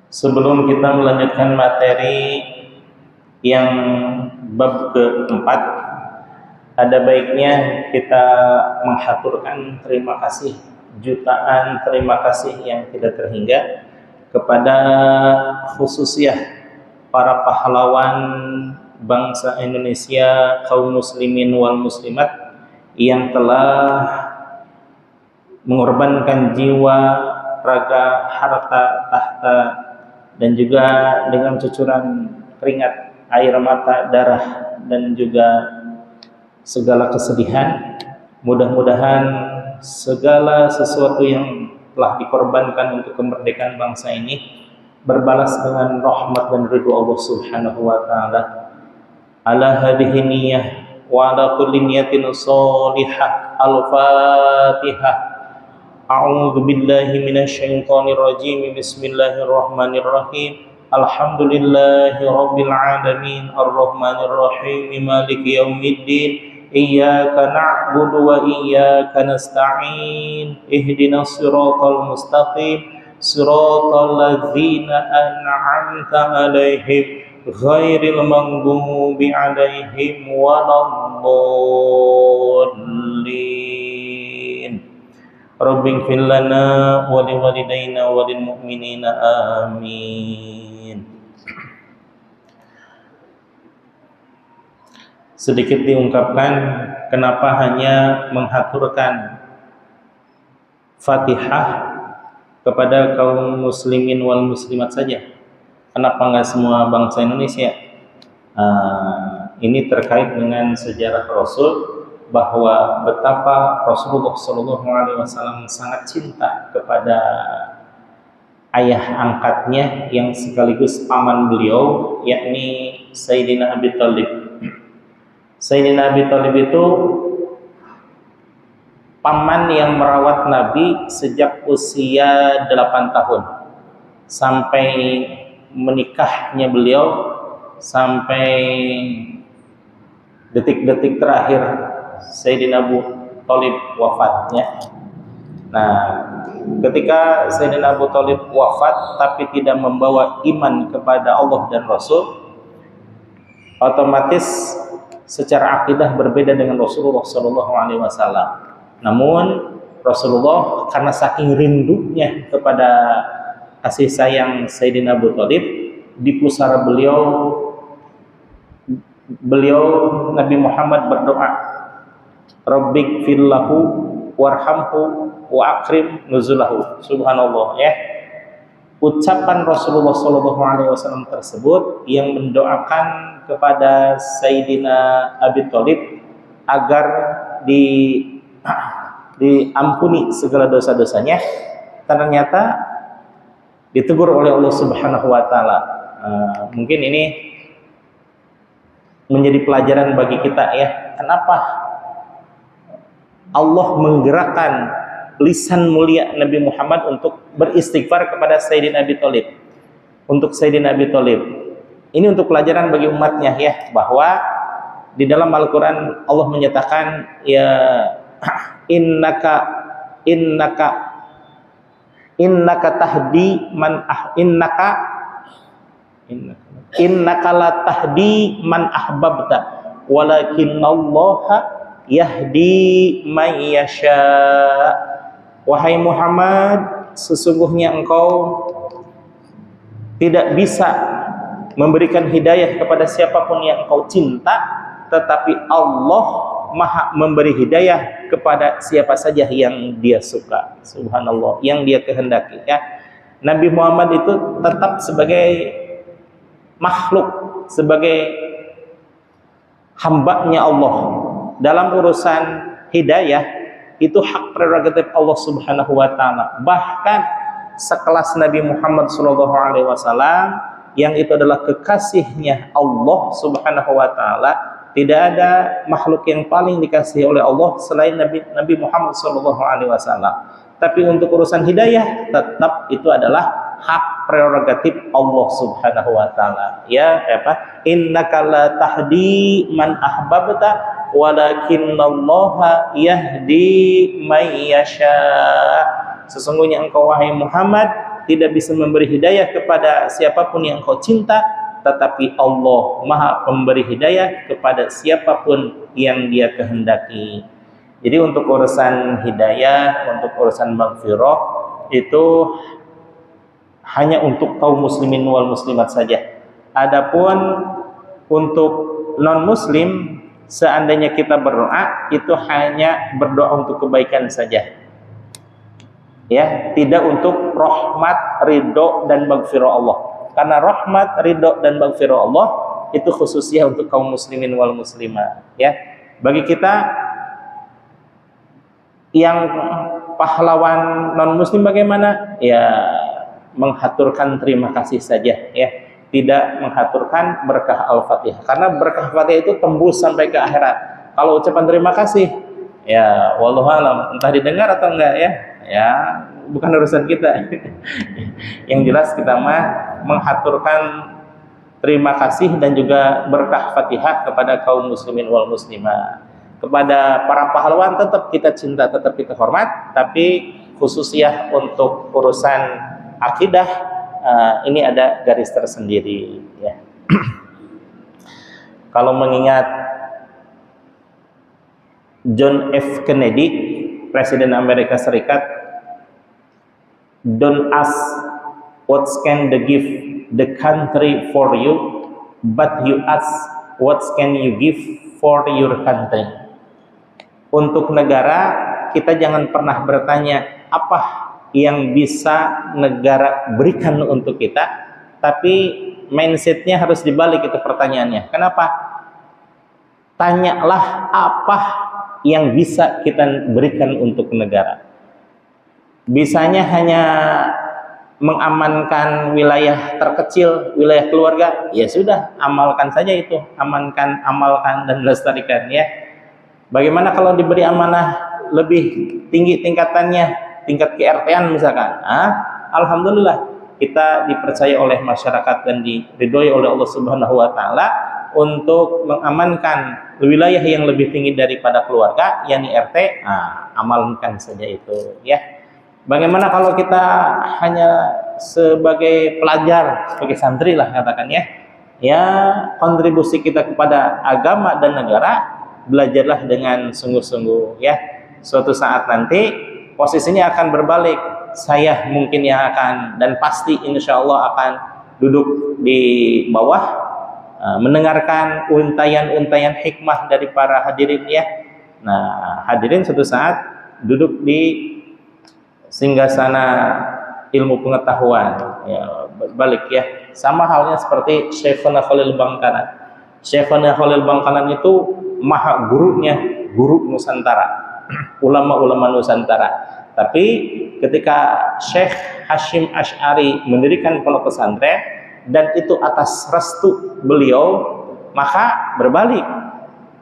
Sebelum kita melanjutkan materi yang bab keempat, ada baiknya kita menghaturkan terima kasih, jutaan terima kasih yang tidak terhingga kepada khususnya para pahlawan bangsa Indonesia, kaum muslimin wal muslimat yang telah mengorbankan jiwa, raga, harta, tahta, dan juga dengan cucuran keringat, air mata, darah, dan juga segala kesedihan. Mudah-mudahan segala sesuatu yang telah dikorbankan untuk kemerdekaan bangsa ini berbalas dengan rahmat dan ridho Allah Subhanahu wa taala. Ala hadhihi niyyah wa ala kulli niyatin shalihah. Al-Fatihah. A'udzu billahi minasyaitonir rajim. Bismillahirrahmanirrahim. Alhamdulillahi rabbil alamin arrahmanir rahim maliki yaumiddin. Iyyaka na'budu wa iyyaka nasta'in. Ihdinas siratal mustaqim. Siratal ladzina an'amta 'alaihim ghairil maghdubi 'alaihim waladdallin. Rabbighfir lana wa liwalidayna wa lil mu'minina amin. Sedikit diungkapkan kenapa hanya menghaturkan Fatihah kepada kaum muslimin wal muslimat saja. Kenapa enggak semua bangsa Indonesia? Ini terkait dengan sejarah Rasul, bahwa betapa Rasulullah SAW sangat cinta kepada ayah angkatnya yang sekaligus paman beliau, yakni Sayyidina Abi Thalib. Sayyidina Abi Thalib itu paman yang merawat Nabi sejak usia 8 tahun sampai menikahnya beliau, sampai detik-detik terakhir Sayyidina Abu Thalib wafatnya. Nah, ketika Sayyidina Abu Thalib wafat tapi tidak membawa iman kepada Allah dan Rasul, otomatis secara akidah berbeda dengan Rasulullah SAW. Namun Rasulullah karena saking rindunya kepada kasih sayang Sayyidina Abu Thalib, di pusara beliau Nabi Muhammad berdoa, Rabbighfir lahu warhamhu wa akrim nuzulahu. Subhanallah, ya. Ucapan Rasulullah SAW tersebut yang mendoakan kepada Sayyidina Abi Thalib agar diampuni segala dosa-dosanya, ternyata ditegur oleh Allah Subhanahu wa taala. Mungkin ini menjadi pelajaran bagi kita, ya. Kenapa Allah menggerakkan lisan mulia Nabi Muhammad untuk beristighfar kepada Sayyidina Abi Thalib, untuk Sayyidina Abi Thalib. Ini untuk pelajaran bagi umatnya, ya, bahwa di dalam Al-Quran Allah menyatakan, ya, innaka tahdi man innaka la tahdi man ahbabta walakinallaha yahdi man yasha. Wahai Muhammad, sesungguhnya engkau tidak bisa memberikan hidayah kepada siapapun yang engkau cinta, tetapi Allah Maha memberi hidayah kepada siapa saja yang Dia suka. Subhanallah, yang Dia kehendaki, ya. Nabi Muhammad itu tetap sebagai makhluk, sebagai hambanya Allah. Dalam urusan hidayah itu hak prerogatif Allah Subhanahu wa taala. Bahkan sekelas Nabi Muhammad SAW yang itu adalah kekasihnya Allah Subhanahu wa taala, tidak ada makhluk yang paling dikasihi oleh Allah selain Nabi Muhammad SAW. Tapi untuk urusan hidayah tetap itu adalah hak prerogatif Allah Subhanahu wa taala. Ya, apa? Innaka la tahdi man ahbabta walakinallaha yahdi may yasha. Sesungguhnya engkau wahai Muhammad tidak bisa memberi hidayah kepada siapapun yang kau cinta, tetapi Allah Maha pemberi hidayah kepada siapapun yang Dia kehendaki. Jadi untuk urusan hidayah, untuk urusan maghfirah itu hanya untuk kaum muslimin wal muslimat saja. Adapun untuk non muslim, seandainya kita berdoa itu hanya berdoa untuk kebaikan saja. Ya, tidak untuk rahmat, ridho dan maghfirah Allah. Karena rahmat, ridho dan maghfirah Allah itu khususnya untuk kaum muslimin wal muslimat, ya. Bagi kita yang pahlawan non muslim bagaimana? Ya, menghaturkan terima kasih saja, ya. Tidak menghaturkan berkah Al-Fatihah. Karena berkah Fatihah itu tembus sampai ke akhirat. Kalau ucapan terima kasih, ya wallahu alam, entah didengar atau enggak, ya bukan urusan kita. Yang jelas kita mah menghaturkan terima kasih dan juga berkah Fatihah kepada kaum muslimin wal muslimah. Kepada para pahlawan tetap kita cinta, tetap kita hormat, tapi khususnya untuk urusan akidah ini ada garis tersendiri, ya. Kalau mengingat John F. Kennedy, Presiden Amerika Serikat, don't ask what can give the country for you, but you ask what can you give for your country. Untuk negara, kita jangan pernah bertanya apa yang bisa negara berikan untuk kita, tapi mindsetnya harus dibalik itu pertanyaannya. Kenapa? Tanyalah apa yang bisa kita berikan untuk negara. Bisanya hanya mengamankan wilayah terkecil, wilayah keluarga, ya sudah, amalkan saja itu, amankan, amalkan dan lestarikan, ya. Bagaimana kalau diberi amanah lebih tinggi tingkatannya, tingkat ke-RT-an misalkan? Alhamdulillah kita dipercaya oleh masyarakat dan diridhoi oleh Allah Subhanahu wa taala untuk mengamankan wilayah yang lebih tinggi daripada keluarga, yakni RT. Amalkan saja itu, ya. Bagaimana kalau kita hanya sebagai pelajar, sebagai santri lah katakan, ya. Ya, kontribusi kita kepada agama dan negara, belajarlah dengan sungguh-sungguh, ya. Suatu saat nanti posisinya akan berbalik. Saya mungkin yang akan dan pasti insya Allah akan duduk di bawah, mendengarkan untayan-untayan hikmah dari para hadirin, ya. Nah, hadirin suatu saat duduk di singgasana ilmu pengetahuan, ya, berbalik, ya. Sama halnya seperti Syekhuna Khalil Bangkalan. Syekhuna Khalil Bangkalan itu maha gurunya, guru Nusantara, ulama-ulama Nusantara. Tapi ketika Syekh Hasyim Asy'ari mendirikan pondok pesantren dan itu atas restu beliau, maka berbalik.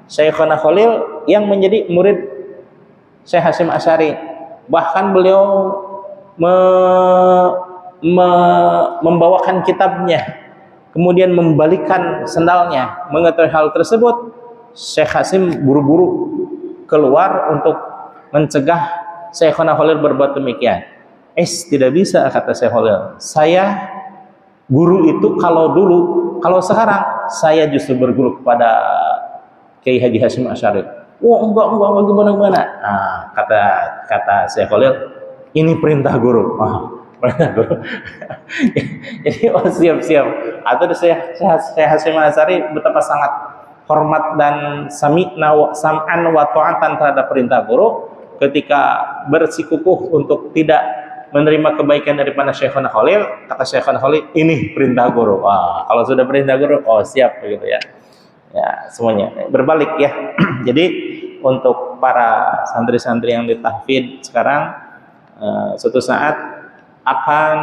Syekhuna Khalil yang menjadi murid Syekh Hasyim Asy'ari, bahkan beliau membawakan kitabnya, kemudian membalikkan sendalnya. Mengetahui hal tersebut, Syekh Hasyim buru-buru keluar untuk mencegah Syekhuna Khalil berbuat demikian. Tidak bisa, kata Syekh Khalil. Saya guru itu kalau dulu, kalau sekarang saya justru berguru kepada Kiai Haji Hasyim Asy'ari. Enggak gimana. Kata Syekh Khalil, ini perintah guru. Perintah guru. Jadi siap-siap. Atau Syekh Hasyim Asy'ari betapa sangat hormat dan sam'an wa ta'atan terhadap perintah guru, ketika bersikukuh untuk tidak menerima kebaikan daripada Syekhuna Khalil, kata Syekhuna Khalil, ini perintah guru. Kalau sudah perintah guru, siap begitu, ya. Ya, semuanya berbalik, ya. Jadi untuk para santri-santri yang ditahfidz sekarang, suatu saat akan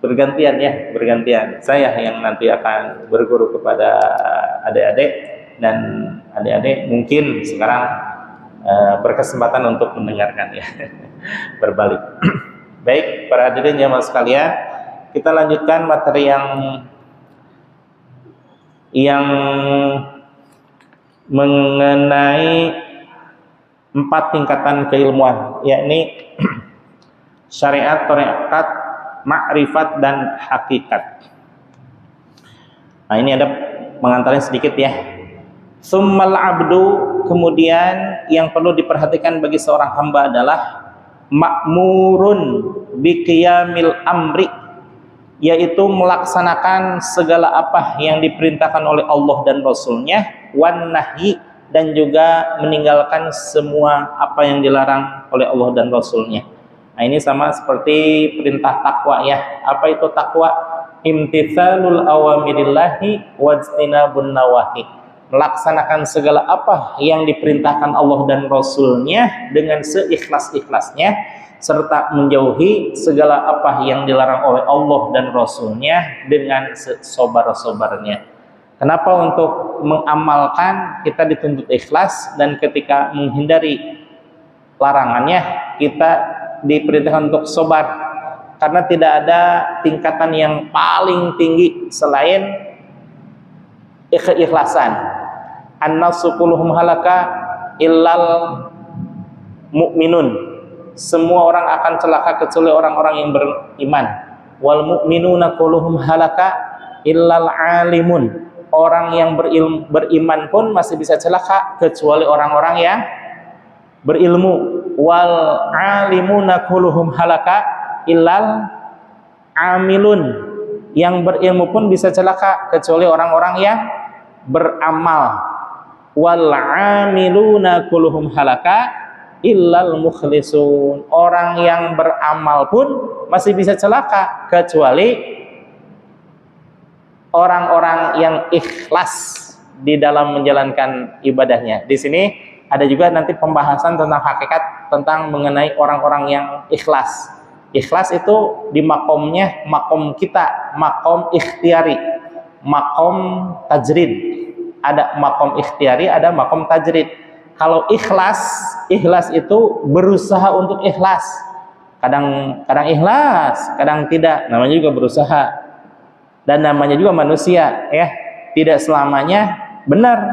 bergantian, ya, bergantian. Saya yang nanti akan berguru kepada adik-adik, dan adik-adik mungkin sekarang berkesempatan untuk mendengarkan, ya. Berbalik. Baik, para hadirin jamaah sekalian, kita lanjutkan materi yang mengenai 4 tingkatan keilmuan, yakni syariat, tarekat, ma'rifat dan hakikat. Nah, ini ada pengantarnya sedikit ya. Tsummal abdu, kemudian yang perlu diperhatikan bagi seorang hamba adalah ma'murun biqiyamil amri, yaitu melaksanakan segala apa yang diperintahkan oleh Allah dan Rasulnya, wan nahyi, dan juga meninggalkan semua apa yang dilarang oleh Allah dan Rasulnya. Nah, ini sama seperti perintah takwa ya. Apa itu takwa? Imtithalul awamirillahi wajtinabun nawahi, melaksanakan segala apa yang diperintahkan Allah dan Rasulnya dengan seikhlas-ikhlasnya, serta menjauhi segala apa yang dilarang oleh Allah dan Rasulnya dengan sesobar-sobarnya. Kenapa untuk mengamalkan kita dituntut ikhlas, dan ketika menghindari larangannya kita diperintahkan untuk sobar? Karena tidak ada tingkatan yang paling tinggi selain keikhlasan. An-nasu kulluhum halaka illal mu'minun, semua orang akan celaka kecuali orang-orang yang beriman. Wal mu'minuna kulluhum halaka illal alimun, orang yang beriman pun masih bisa celaka kecuali orang-orang yang berilmu. Wal alimuna kulluhum halaka illal amilun, yang berilmu pun bisa celaka kecuali orang-orang yang beramal. Wal amiluna kulluhum halaka illal mukhlisun, orang yang beramal pun masih bisa celaka kecuali orang-orang yang ikhlas di dalam menjalankan ibadahnya. Di sini ada juga nanti pembahasan tentang hakikat, tentang mengenai orang-orang yang ikhlas. Ikhlas itu di makomnya, makom kita, makom ikhtiari, makom tajrid. Ada makom ikhtiari, ada makom tajrid. Kalau ikhlas, ikhlas itu berusaha untuk ikhlas. Kadang ikhlas, kadang tidak. Namanya juga berusaha. Dan namanya juga manusia, ya. Tidak selamanya benar,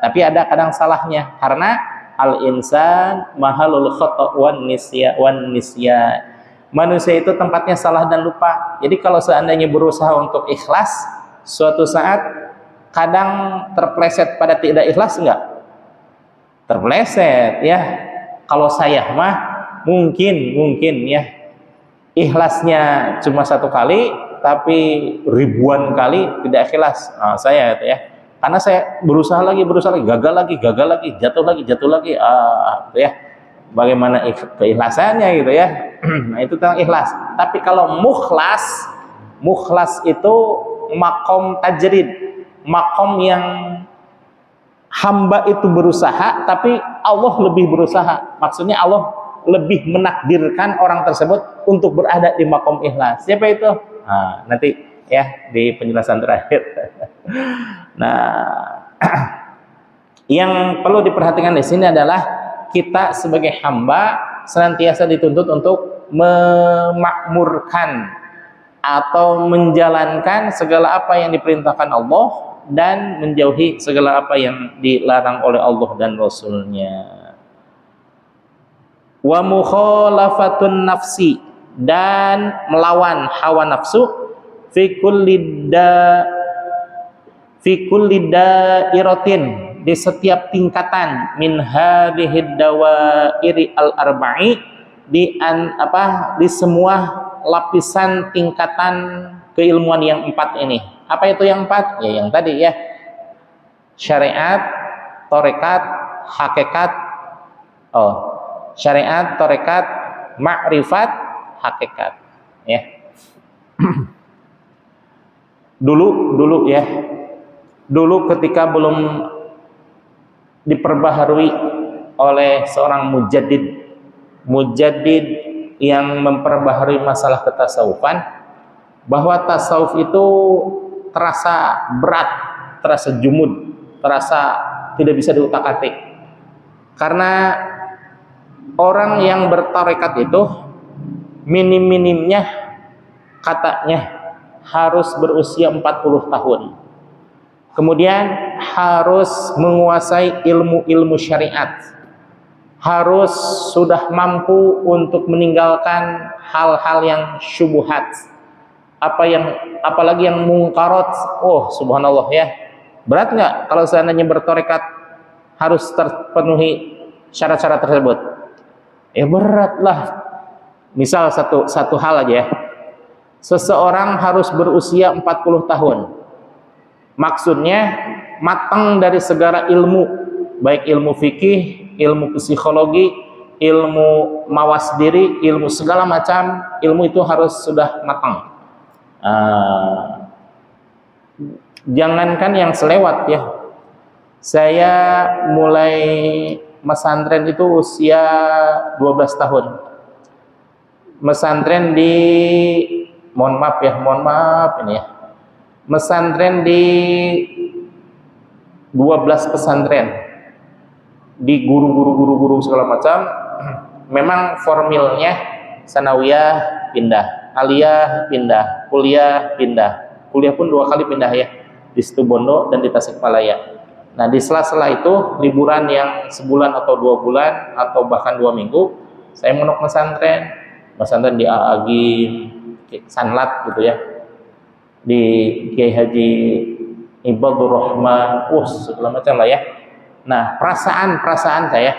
tapi ada kadang salahnya. Karena al-insan mahalul khata' wan nisyan. Manusia itu tempatnya salah dan lupa. Jadi kalau seandainya berusaha untuk ikhlas, suatu saat kadang terpleset pada tidak ikhlas, enggak? Terpleset ya. Kalau saya mah mungkin ya ikhlasnya cuma satu kali, tapi ribuan kali tidak ikhlas. Nah, saya itu ya. Karena saya berusaha lagi, gagal lagi, jatuh lagi, itu ya. Bagaimana keikhlasannya gitu ya. Nah, itu tentang ikhlas. Tapi kalau mukhlas itu makom tajrid, makom yang hamba itu berusaha, tapi Allah lebih berusaha. Maksudnya Allah lebih menakdirkan orang tersebut untuk berada di makom ikhlas. Siapa itu? Nah, nanti ya di penjelasan terakhir. Nah, yang perlu diperhatikan di sini adalah kita sebagai hamba senantiasa dituntut untuk memakmurkan atau menjalankan segala apa yang diperintahkan Allah dan menjauhi segala apa yang dilarang oleh Allah dan Rasulnya. Wa mukhalafatun nafsi, dan melawan hawa nafsu fi kulli dairatin, di setiap tingkatan min hadhid dawairi al-arba'i, di semua lapisan tingkatan keilmuan yang 4 ini. Apa itu yang 4? Ya yang tadi ya. Syariat, tarekat, hakikat. Syariat, tarekat, ma'rifat, hakikat. Ya. Dulu ya. Dulu ketika belum diperbaharui oleh seorang mujaddid yang memperbaharui masalah ketasawufan, bahwa tasawuf itu terasa berat, terasa jumud, terasa tidak bisa diutak-atik. Karena orang yang bertarekat itu minim-minimnya katanya harus berusia 40 tahun. Kemudian harus menguasai ilmu-ilmu syariat, harus sudah mampu untuk meninggalkan hal-hal yang syubhat, apalagi yang mungkarat, oh subhanallah ya. Berat nggak kalau seandainya bertorekat harus terpenuhi syarat-syarat tersebut? Ya berat lah. Misal satu hal aja ya. Seseorang harus berusia 40 tahun. Maksudnya matang dari segala ilmu, baik ilmu fikih, ilmu psikologi, ilmu mawas diri, ilmu segala macam ilmu itu harus sudah matang. Jangankan yang selewat ya. Saya mulai mesantren itu usia 12 tahun. Mesantren di mohon maaf ini ya. Mesantren di 12 pesantren. Di guru segala macam. Memang formilnya sanawiyah pindah, aliyah pindah, kuliah pindah. Kuliah pun 2 kali pindah ya. Di Situbondo dan di Tasikmalaya. Nah di sela-sela itu liburan yang sebulan atau 2 bulan atau bahkan 2 minggu saya mondok pesantren di Agim, Sanlat gitu ya, di Kiai Haji Ibadur Rahman, segala macam lah ya. Nah perasaan saya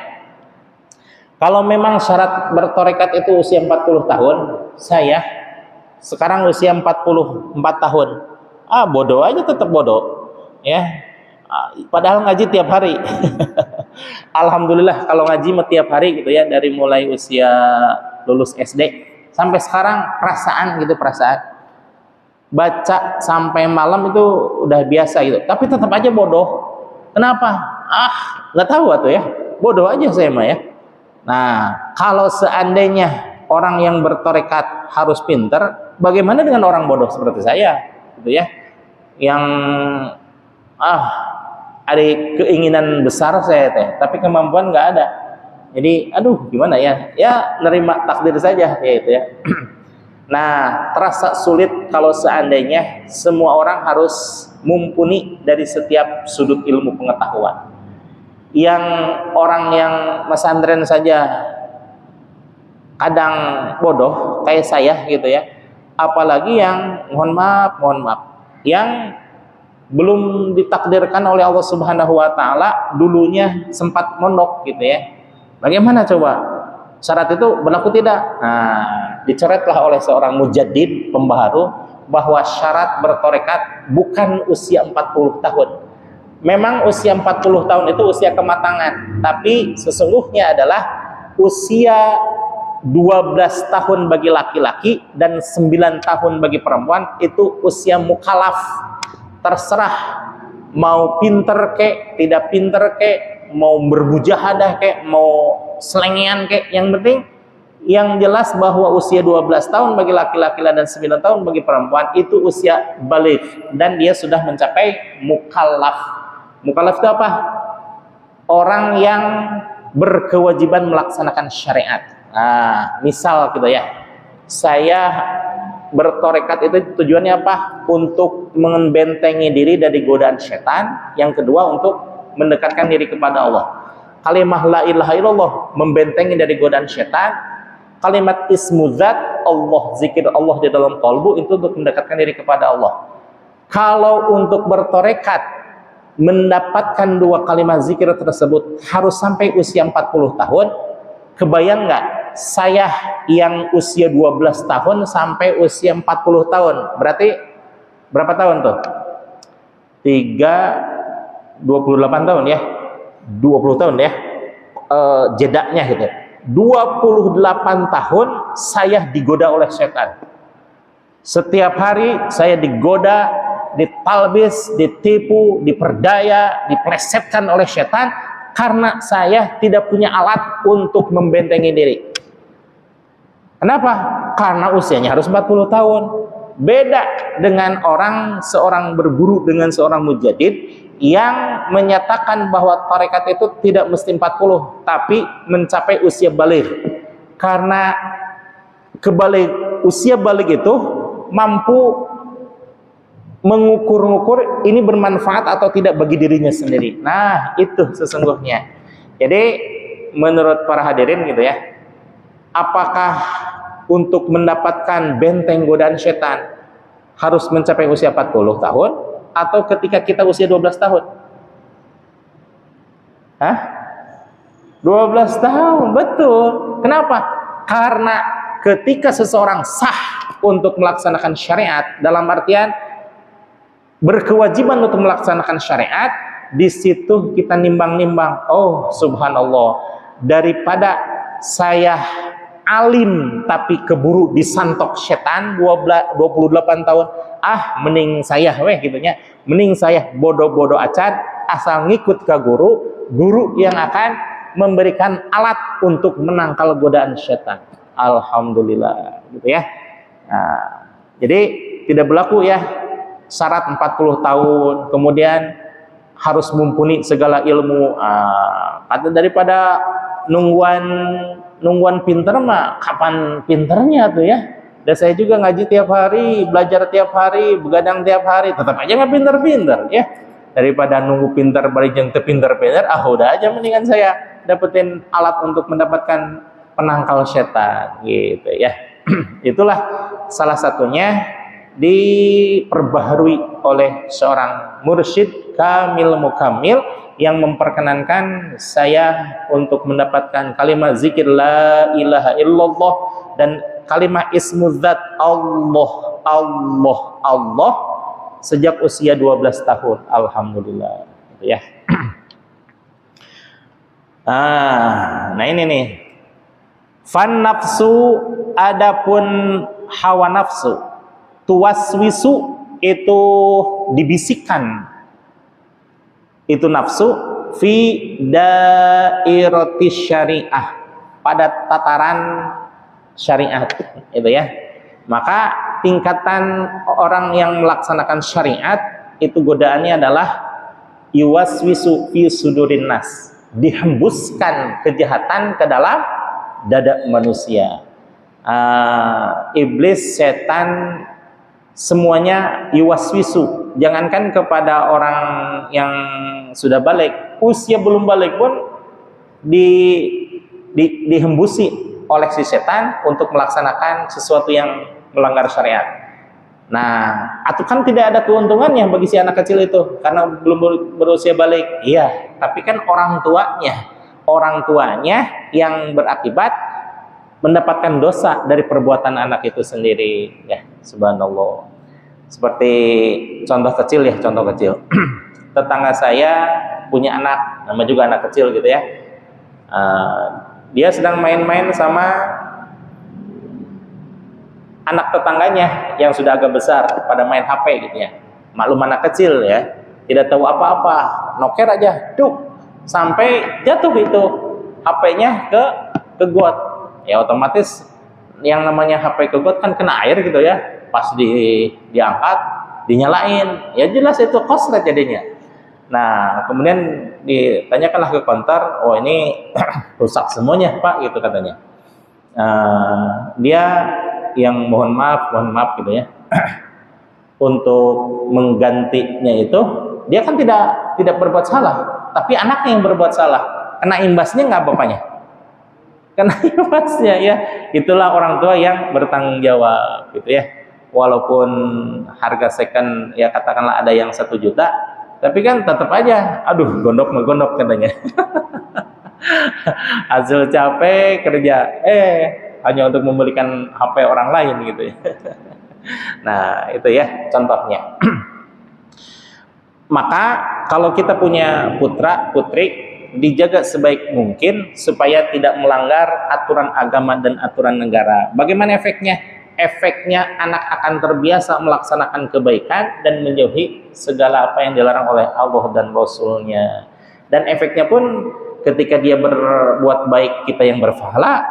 kalau memang syarat bertorekat itu usia 40 tahun, saya sekarang usia 44 tahun, bodoh aja, tetap bodoh ya. Padahal ngaji tiap hari. Alhamdulillah kalau ngaji mah tiap hari gitu ya, dari mulai usia lulus SD sampai sekarang perasaan baca sampai malam itu udah biasa gitu, tapi tetap aja bodoh. Kenapa? Nggak tahu tuh ya, bodoh aja saya mah ya. Nah kalau seandainya orang yang bertorekat harus pinter, bagaimana dengan orang bodoh seperti saya gitu ya, yang ada keinginan besar saya tapi kemampuan nggak ada. Jadi gimana ya, nerima takdir saja ya itu ya. Nah terasa sulit kalau seandainya semua orang harus mumpuni dari setiap sudut ilmu pengetahuan. Yang orang yang pesantren saja kadang bodoh kayak saya gitu ya, apalagi yang mohon maaf yang belum ditakdirkan oleh Allah Subhanahu wa taala dulunya sempat mondok gitu ya. Bagaimana coba? Syarat itu berlaku tidak? Nah, dicoretlah oleh seorang mujaddid, pembaharu, bahwa syarat bertorekat bukan usia 40 tahun. Memang usia 40 tahun itu usia kematangan, tapi sesungguhnya adalah usia 12 tahun bagi laki-laki dan 9 tahun bagi perempuan itu usia mukallaf. Terserah mau pinter kek, tidak pinter kek, mau bermujahadah kek, mau selengean kek, yang penting yang jelas bahwa usia 12 tahun bagi laki-laki dan 9 tahun bagi perempuan itu usia baligh dan dia sudah mencapai mukallaf. Mukallaf itu apa? Orang yang berkewajiban melaksanakan syariat. Nah, misal gitu ya, saya bertorekat itu tujuannya apa? Untuk membentengi diri dari godaan setan. Yang kedua untuk mendekatkan diri kepada Allah. Kalimat la ilaha illallah membentengi dari godaan setan. Kalimat ismuzat Allah, zikir Allah di dalam kalbu itu untuk mendekatkan diri kepada Allah. Kalau untuk bertorekat mendapatkan 2 kalimat zikir tersebut harus sampai usia 40 tahun. Kebayang nggak? Saya yang usia 12 tahun sampai usia 40 tahun. Berarti berapa tahun tuh? 28 tahun ya. 20 tahun ya. Jedaknya gitu. 28 tahun saya digoda oleh setan. Setiap hari saya digoda, ditalbis, ditipu, diperdaya, diplesetkan oleh setan karena saya tidak punya alat untuk membentengi diri. Kenapa? Karena usianya harus 40 tahun. Beda dengan seorang berguru dengan seorang mujaddid yang menyatakan bahwa tarekat itu tidak mesti 40, tapi mencapai usia baligh. Karena usia baligh itu mampu mengukur-ukur ini bermanfaat atau tidak bagi dirinya sendiri. Nah, itu sesungguhnya. Jadi, menurut para hadirin gitu ya, apakah untuk mendapatkan benteng godaan setan harus mencapai usia 40 tahun atau ketika kita usia 12 tahun? Hah? 12 tahun, betul. Kenapa? Karena ketika seseorang sah untuk melaksanakan syariat, dalam artian berkewajiban untuk melaksanakan syariat, di situ kita nimbang-nimbang, oh subhanallah, daripada saya alim tapi keburu disantok setan 28 tahun, mending saya mending saya bodoh-bodoh acan asal ngikut ke guru yang akan memberikan alat untuk menangkal godaan setan. Alhamdulillah, gitu ya. Nah, jadi tidak berlaku ya syarat 40 tahun kemudian harus mumpuni segala ilmu. Daripada nungguan pinter mah kapan pinternya tuh ya. Dan saya juga ngaji tiap hari, belajar tiap hari, begadang tiap hari, tetap aja nggak pinter-pinter ya. Daripada nunggu pinter barijeng teu pinter-pinter, udah aja mendingan saya dapetin alat untuk mendapatkan penangkal setan gitu ya. Itulah salah satunya diperbaharui oleh seorang mursyid kamil mukamil yang memperkenankan saya untuk mendapatkan kalimat zikir la ilaha illallah dan kalimat ismudzat Allah sejak usia 12 tahun. Alhamdulillah, gitu ya. Nah ini nih, fan nafsu, adapun hawa nafsu, tuwaswisu itu dibisikkan, itu nafsu fi dairati syariah, pada tataran syariat, itu ya. Maka tingkatan orang yang melaksanakan syariat itu godaannya adalah yuwaswisu fi sudurin nas, dihembuskan kejahatan ke dalam dada manusia. Iblis, setan, semuanya yuwaswisu. Jangankan kepada orang yang sudah balik, usia belum balik pun dihembusi oleh si setan untuk melaksanakan sesuatu yang melanggar syariat. Nah, atau kan tidak ada keuntungannya bagi si anak kecil itu karena belum berusia balik. Iya, tapi kan orang tuanya yang berakibat mendapatkan dosa dari perbuatan anak itu sendiri. Ya, subhanallah. Seperti contoh kecil. Tetangga saya punya anak, nama juga anak kecil gitu ya. Dia sedang main-main sama anak tetangganya yang sudah agak besar, pada main HP gitu ya. Maklum anak kecil ya, tidak tahu apa-apa, noker aja, sampai jatuh itu HP-nya ke got. Ya otomatis yang namanya HP ke got kan kena air gitu ya. Pas diangkat, dinyalain, ya jelas itu koslet jadinya. Nah, kemudian ditanyakanlah ke konter, oh ini rusak semuanya Pak, gitu katanya. Dia yang mohon maaf gitu ya. Untuk menggantinya itu, dia kan tidak berbuat salah, tapi anaknya yang berbuat salah. Kena imbasnya nggak bapaknya? Kena imbasnya ya. Itulah orang tua yang bertanggung jawab, gitu ya. Walaupun harga second ya katakanlah ada yang 1 juta, tapi kan tetap aja, gondok katanya. Hasil capek kerja, hanya untuk membelikan HP orang lain gitu ya. Nah, itu ya contohnya. Maka kalau kita punya putra putri, dijaga sebaik mungkin supaya tidak melanggar aturan agama dan aturan negara. Bagaimana efeknya? Efeknya anak akan terbiasa melaksanakan kebaikan dan menjauhi segala apa yang dilarang oleh Allah dan Rasulnya. Dan efeknya pun ketika dia berbuat baik, kita yang berpahala.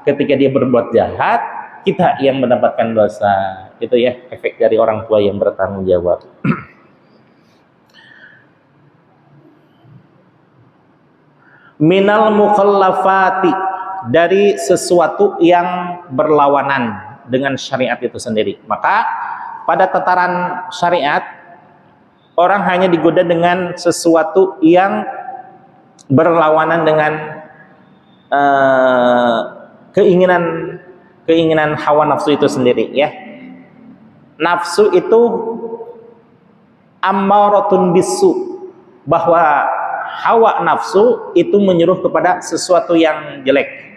Ketika dia berbuat jahat, kita yang mendapatkan dosa. Itu ya efek dari orang tua yang bertanggung jawab. Minal mukhallafati, dari sesuatu yang berlawanan dengan syariat itu sendiri. Maka pada tataran syariat, orang hanya digoda dengan sesuatu yang berlawanan dengan keinginan hawa nafsu itu sendiri ya. nafsu itu ammaratun bisu, bahwa hawa nafsu itu menyuruh kepada sesuatu yang jelek.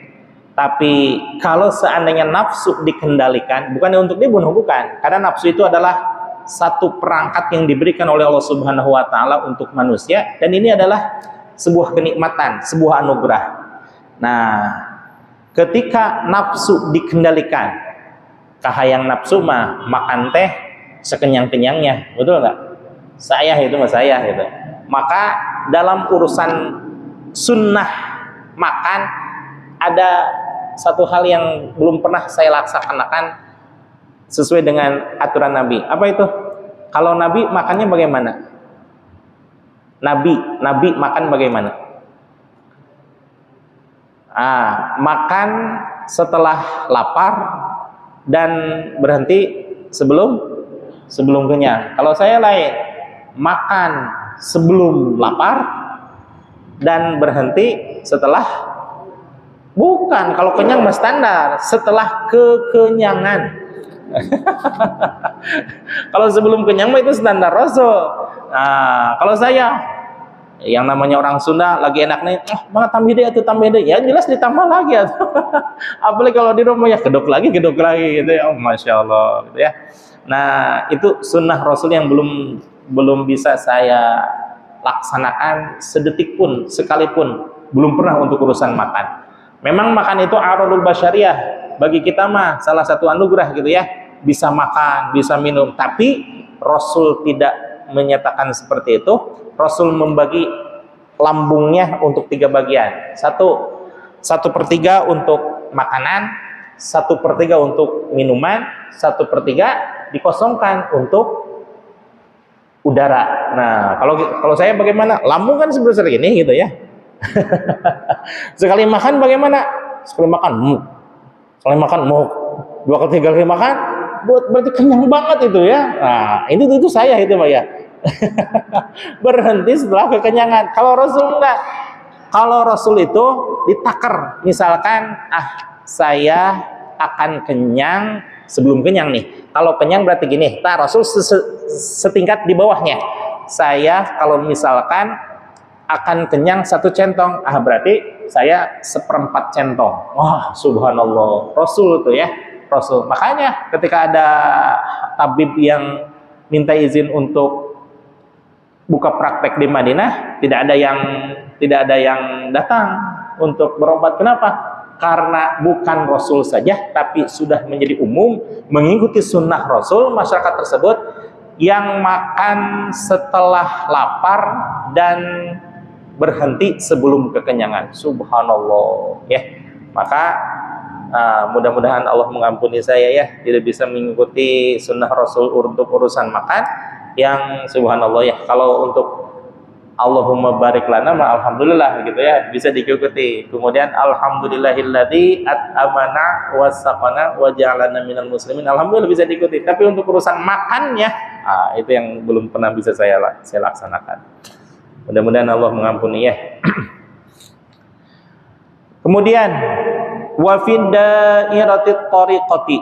Tapi kalau seandainya nafsu dikendalikan, bukan untuk dibunuh, bukan, karena nafsu itu adalah satu perangkat yang diberikan oleh Allah Subhanahu wa taala untuk manusia, dan ini adalah sebuah kenikmatan, sebuah anugerah. Nah, ketika nafsu dikendalikan, kahayang nafsu mah makan teh sekenyang-kenyangnya, betul nggak? Saya itu mah saya gitu. Maka dalam urusan sunnah makan ada satu hal yang belum pernah saya laksanakan sesuai dengan aturan Nabi. Apa itu? Kalau Nabi makannya bagaimana? Nabi makan bagaimana? Makan setelah lapar dan berhenti sebelum kenyang. Kalau saya lain, makan sebelum lapar dan berhenti setelah, bukan, kalau kenyang mah standar, setelah kekenyangan. Kalau sebelum kenyang mah itu standar Rasul. Nah, kalau saya, yang namanya orang Sunda lagi enak nih, banget tambah deh, ya jelas ditambah lagi. Apalagi kalau di rumah ya gedok lagi gitu ya, masya Allah gitu ya. Nah, itu sunnah Rasul yang belum bisa saya laksanakan sedetik pun, sekalipun belum pernah untuk urusan makan. Memang makan itu aradul basyariah, bagi kita mah salah satu anugerah gitu ya, bisa makan, bisa minum. Tapi Rasul tidak menyatakan seperti itu. Rasul membagi lambungnya untuk 3 bagian. 1/3 untuk makanan, 1/3 untuk minuman, 1/3 dikosongkan untuk udara. Nah, kalau saya bagaimana? Lambung kan sebesar gini gitu ya. Sekali makan bagaimana? Sekali makan mau 2 kali 3 kali makan, berarti kenyang banget itu ya. Nah, itu saya itu Pak ya. Berhenti setelah kekenyangan. Kalau Rasul enggak. Kalau Rasul itu ditaker. Misalkan, saya akan kenyang sebelum kenyang nih. Kalau kenyang berarti gini. Nah, Rasul setingkat di bawahnya. Saya kalau misalkan akan kenyang 1 centong, berarti saya 1/4 centong. Wah, subhanallah. Rasul itu ya, Rasul. Makanya ketika ada tabib yang minta izin untuk buka praktek di Madinah, tidak ada yang datang untuk berobat. Kenapa? Karena bukan Rasul saja, tapi sudah menjadi umum mengikuti sunnah Rasul. Masyarakat tersebut yang makan setelah lapar dan berhenti sebelum kekenyangan. Subhanallah ya. Maka mudah-mudahan Allah mengampuni saya ya, tidak bisa mengikuti sunnah Rasul untuk urusan makan yang subhanallah ya. Kalau untuk Allahumma barik lana ma alhamdulillah gitu ya, bisa diikuti. Kemudian alhamdulillahilladzi at'amana wa saqana wa ja'alana minal muslimin, alhamdulillah bisa diikuti. Tapi untuk urusan makannya, itu yang belum pernah bisa saya laksanakan. Mudah-mudahan Allah mengampuni ya. Kemudian wa fid dairatit tariqati,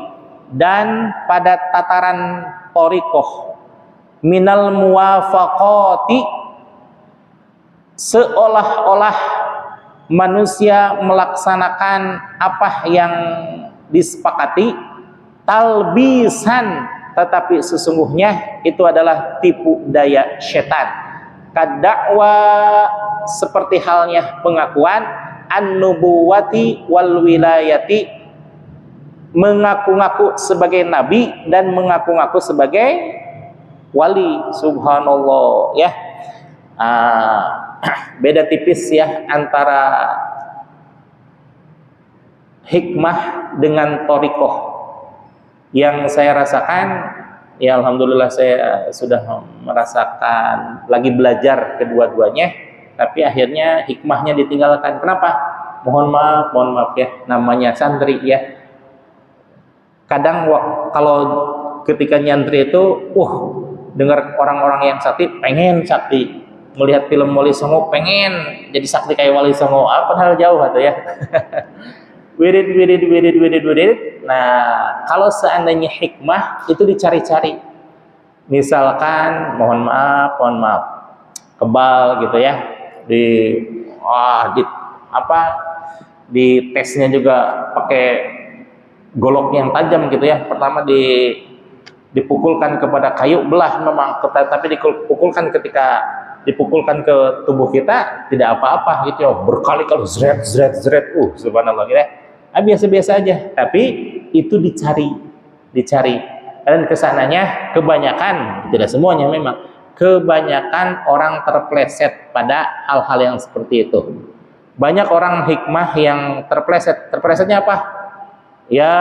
dan pada tataran thariqah, minal muwafaqati, seolah-olah manusia melaksanakan apa yang disepakati, talbisan, tetapi sesungguhnya itu adalah tipu daya setan. Kadakwa, seperti halnya pengakuan an-nubuwati wal wilayati, mengaku-ngaku sebagai nabi dan mengaku-ngaku sebagai wali. Subhanallah ya. Beda tipis ya antara hikmah dengan thariqah. Yang saya rasakan ya, alhamdulillah saya sudah merasakan, lagi belajar kedua-duanya, tapi akhirnya hikmahnya ditinggalkan. Kenapa? Mohon maaf ya, namanya santri ya. Kadang kalau ketika nyantri itu, dengar orang-orang yang sakti, pengen sakti. Melihat film Wali Songo, pengen jadi sakti kayak Wali Songo. Padahal jauh atau ya. Wirid. Nah, kalau seandainya hikmah itu dicari-cari. Misalkan mohon maaf, kebal gitu ya. Di tesnya juga pakai golok yang tajam gitu ya. Pertama dipukulkan kepada kayu belah memang, tapi dipukulkan ketika dipukulkan ke tubuh kita tidak apa-apa gitu ya. Berkali-kali zret subhanallah gitu ya. Biasa-biasa aja, tapi itu dicari dan kesananya kebanyakan, tidak semuanya memang, kebanyakan orang terpleset pada hal-hal yang seperti itu. Banyak orang hikmah yang terplesetnya apa? Ya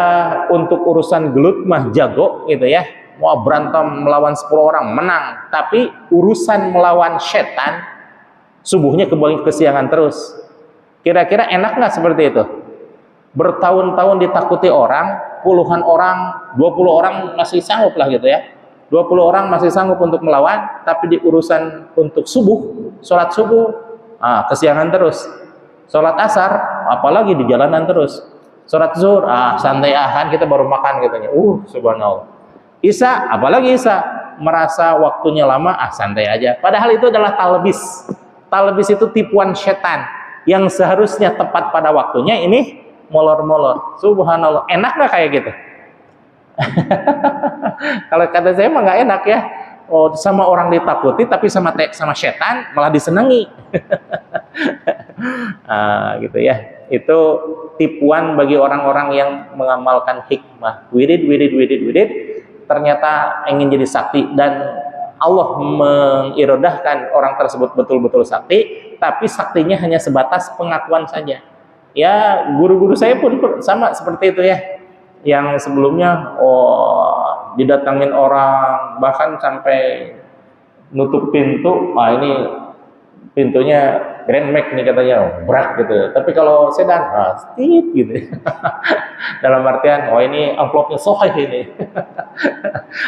untuk urusan gelut mah jago gitu ya, mau berantem melawan 10 orang menang, tapi urusan melawan setan subuhnya kesiangan terus. Kira-kira enak nggak seperti itu? Bertahun-tahun ditakuti orang, puluhan orang, 20 orang masih sanggup lah gitu ya. 20 orang masih sanggup untuk melawan, tapi di urusan untuk sholat subuh, kesiangan terus. Sholat asar, apalagi di jalanan terus. Sholat zuhur, santai kan kita baru makan katanya. Subhanallah. Isya, apalagi Isya, merasa waktunya lama, santai aja. Padahal itu adalah talbis. Talbis itu tipuan setan yang seharusnya tepat pada waktunya, ini molor-molor. Subhanallah, enak nggak kayak gitu? Kalau kata saya mah nggak enak ya. Sama orang ditakuti, tapi sama setan malah disenangi. Gitu ya. Itu tipuan bagi orang-orang yang mengamalkan hikmah. Wirid, ternyata ingin jadi sakti, dan Allah mengirodahkan orang tersebut betul-betul sakti, tapi saktinya hanya sebatas pengakuan saja. Ya, guru-guru saya pun sama seperti itu ya. Yang sebelumnya didatangin orang, bahkan sampai nutup pintu. Ini pintunya Grand Max nih katanya, berat gitu. Tapi kalau sedan, stit gitu. Dalam artian, ini amplopnya sohih ini.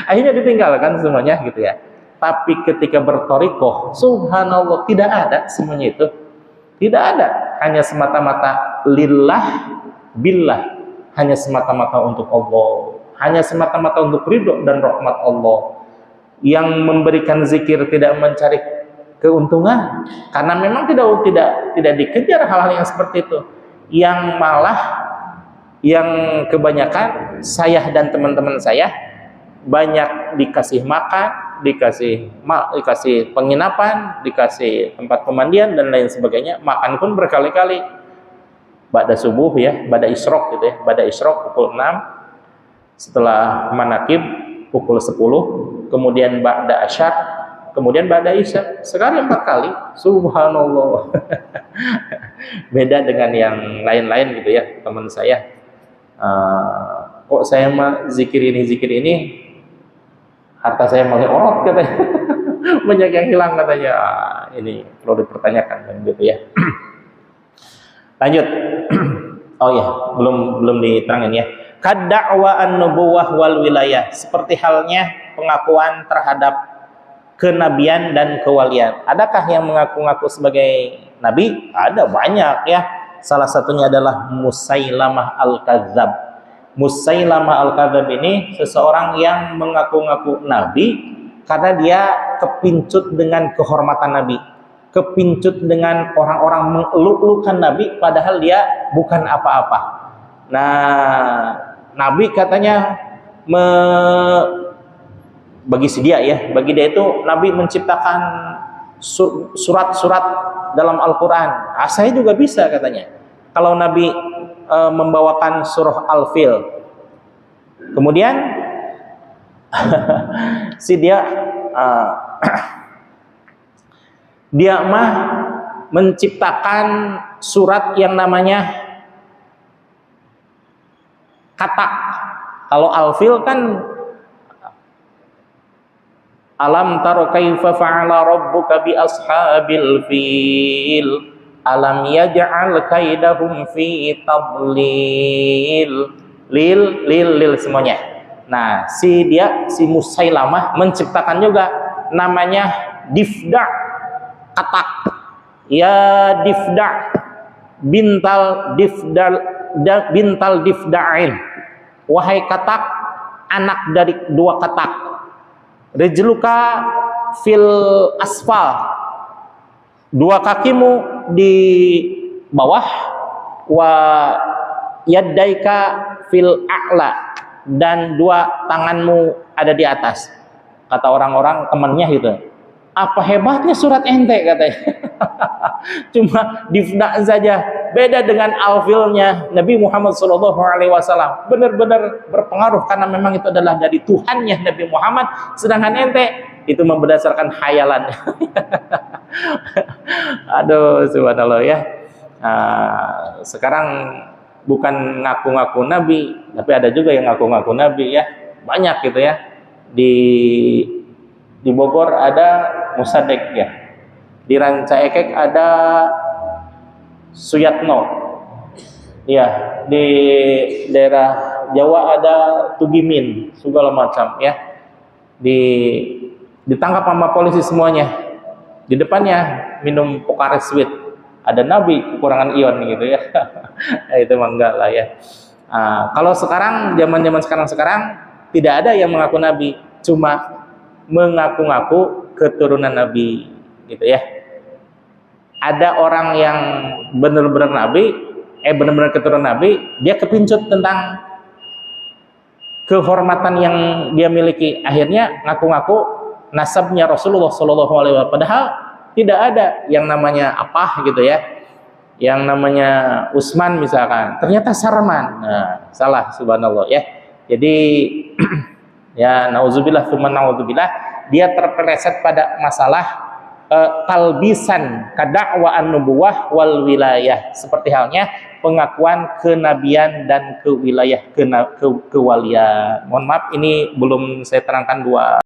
Akhirnya ditinggalkan semuanya gitu ya. Tapi ketika bertorikoh, subhanallah, tidak ada semuanya itu. Tidak ada, hanya semata-mata lillah billah, hanya semata-mata untuk Allah, hanya semata-mata untuk ridho dan rahmat Allah. Yang memberikan zikir tidak mencari keuntungan, karena memang tidak dikejar hal-hal yang seperti itu. Yang malah yang kebanyakan saya dan teman-teman saya banyak dikasih makan, dikasih penginapan, dikasih tempat pemandian dan lain sebagainya. Makan pun berkali-kali. Ba'da subuh ya, ba'da isyraq gitu ya. Ba'da isyraq pukul 6, setelah manakib pukul 10, kemudian ba'da asyar, kemudian ba'da isya. Sekali 4 kali. Subhanallah. Beda dengan yang lain-lain gitu ya, teman saya. Kok saya mah zikir ini, harta saya malah orot katanya. Banyak yang hilang katanya. Ini perlu dipertanyakan gitu ya. Lanjut. Oh ya, belum diterangin ya. Kad-da'wa an-nubuwah wal wilayah, seperti halnya pengakuan terhadap kenabian dan kewalian. Adakah yang mengaku-ngaku sebagai nabi? Ada, banyak ya. Salah satunya adalah Musailamah al-Kadzab. Musailamah al-Kadzab ini seseorang yang mengaku-ngaku nabi karena dia kepincut dengan kehormatan nabi, kepincut dengan orang-orang mengeluk-elukan nabi, padahal dia bukan apa-apa. Nah, nabi katanya bagi dia itu nabi menciptakan surat-surat dalam Al-Quran. Saya juga bisa katanya. Kalau nabi membawakan surah Al-Fil, kemudian dia mah menciptakan surat yang namanya katak. Kalau Al-Fil kan alam taro kaifa fa'ala rabbuka bi ashabil fil alam yaj'al kaidahum fi tadlil. Lil semuanya. Nah, si Musailamah menciptakan juga namanya difda, katak. Ya difda bintal difda'in. wahai katak, anak dari dua katak, rijluka fil asfal, dua kakimu di bawah, wa yaddaika fil a'la, dan dua tanganmu ada di atas. Kata orang-orang temannya gitu, apa hebatnya surat ente katanya. Cuma difna saja, beda dengan alfilnya Nabi Muhammad SAW, benar-benar berpengaruh karena memang itu adalah dari Tuhannya Nabi Muhammad, sedangkan ente itu berdasarkan khayalan. Aduh, subhanallah ya. Sekarang bukan ngaku-ngaku Nabi, tapi ada juga yang ngaku-ngaku Nabi ya, banyak gitu ya. Di Bogor ada Musadek ya, di Rancaekek ada Suyatno ya, di daerah Jawa ada Tugimin, segala macam ya. Ditangkap sama polisi semuanya, di depannya minum Pocari Sweet, ada Nabi kekurangan ion gitu ya. Itu mah enggak lah ya. Kalau sekarang, zaman sekarang tidak ada yang mengaku Nabi, cuma mengaku-ngaku keturunan Nabi gitu ya. Ada orang yang benar-benar Nabi, benar-benar keturunan Nabi, dia kepincut tentang kehormatan yang dia miliki, akhirnya ngaku-ngaku nasabnya Rasulullah SAW, padahal tidak ada yang namanya apa gitu ya, yang namanya Utsman misalkan, ternyata Sarman. Nah, salah, subhanallah ya. Jadi ya nauzubillah tsumma nauzubillah, dia terpeleset pada masalah talbisan kadakwaan nubuwah wal wilayah, seperti halnya pengakuan kenabian dan kewilayah kewalian. Mohon maaf, ini belum saya terangkan dua